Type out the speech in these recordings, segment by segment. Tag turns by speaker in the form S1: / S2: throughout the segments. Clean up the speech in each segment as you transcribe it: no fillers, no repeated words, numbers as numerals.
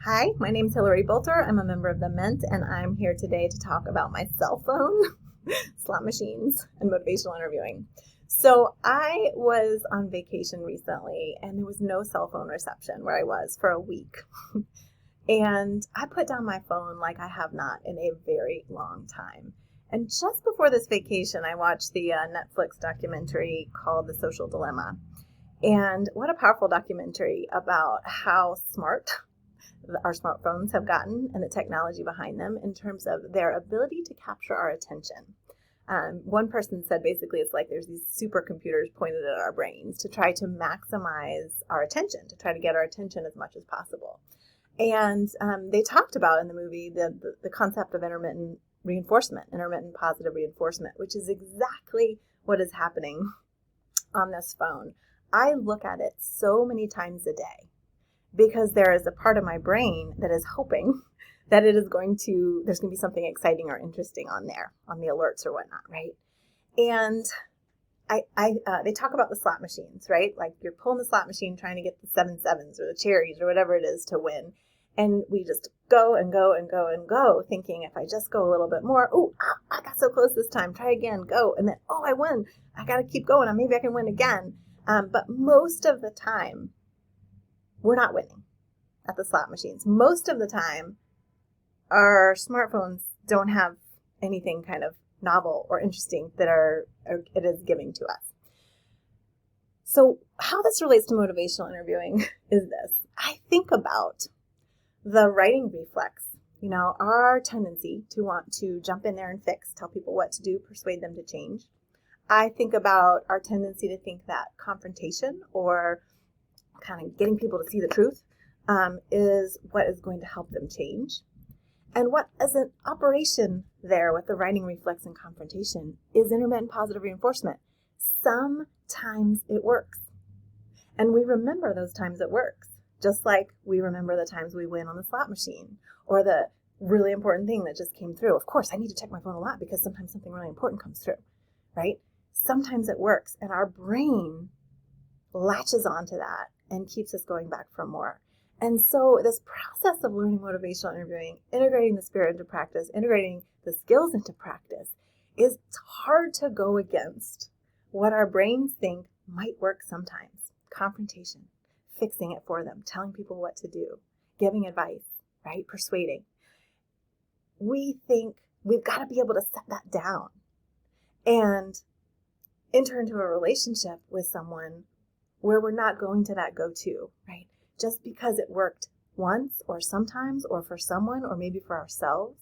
S1: Hi, my name's Hillary Bolter. I'm a member of the Mint, and I'm here today to talk about my cell phone, slot machines, and motivational interviewing. So I was on vacation recently, and there was no cell phone reception where I was for a week. And I put down my phone like I have not in a very long time. And just before this vacation, I watched the Netflix documentary called The Social Dilemma. And what a powerful documentary about how smart our smartphones have gotten and the technology behind them in terms of their ability to capture our attention. One person said basically it's like there's these supercomputers pointed at our brains to try to maximize our attention, to try to get our attention as much as possible. And they talked about in the movie the concept of intermittent positive reinforcement, which is exactly what is happening on this phone. I look at it so many times a day because there is a part of my brain that is hoping that there's going to be something exciting or interesting on there, on the alerts or whatnot, right? And they talk about the slot machines, right? Like you're pulling the slot machine trying to get the 7/7s or the cherries or whatever it is to win. And we just go and go and go and go, thinking if I just go a little bit more, I got so close this time, try again, go. And then, I win. I got to keep going. Maybe I can win again. But most of the time, we're not winning at the slot machines. Most of the time, our smartphones don't have anything kind of novel or interesting that it is giving to us. So how this relates to motivational interviewing is this. I think about the writing reflex, our tendency to want to jump in there and fix, tell people what to do, persuade them to change. I think about our tendency to think that confrontation or kind of getting people to see the truth is what is going to help them change. And what is an operation there with the writing reflex and confrontation is intermittent positive reinforcement. Sometimes it works. And we remember those times it works, just like we remember the times we win on the slot machine or the really important thing that just came through. Of course, I need to check my phone a lot because sometimes something really important comes through, right? Sometimes it works, and our brain latches onto that and keeps us going back for more. And so this process of learning motivational interviewing, integrating the spirit into practice, integrating the skills into practice, is hard to go against what our brains think might work sometimes. Confrontation, fixing it for them, telling people what to do, giving advice, right? Persuading. We think we've got to be able to set that down and enter into a relationship with someone where we're not going to that go-to, right? Just because it worked once or sometimes or for someone or maybe for ourselves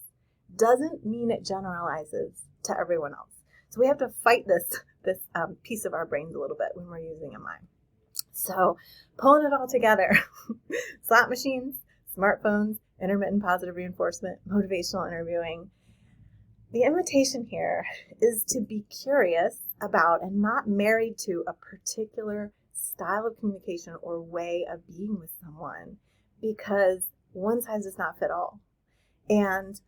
S1: doesn't mean it generalizes to everyone else. So we have to fight this piece of our brains a little bit when we're using a mind. So pulling it all together, slot machines, smartphones, intermittent positive reinforcement, motivational interviewing. The invitation here is to be curious about and not married to a particular style of communication or way of being with someone, because one size does not fit all. And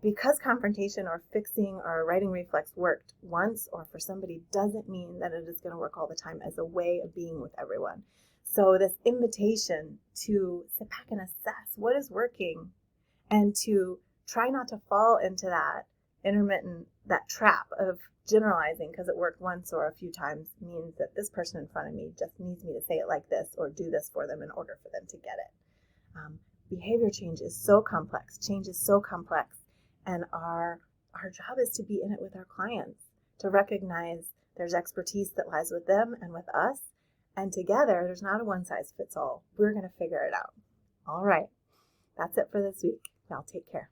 S1: because confrontation or fixing or writing reflex worked once or for somebody doesn't mean that it is going to work all the time as a way of being with everyone. So this invitation to sit back and assess what is working and to try not to fall into that trap of generalizing because it worked once or a few times means that this person in front of me just needs me to say it like this or do this for them in order for them to get it. Behavior change is so complex. Change is so complex. And our job is to be in it with our clients, to recognize there's expertise that lies with them and with us. And together, there's not a one size fits all. We're going to figure it out. All right. That's it for this week. Now take care.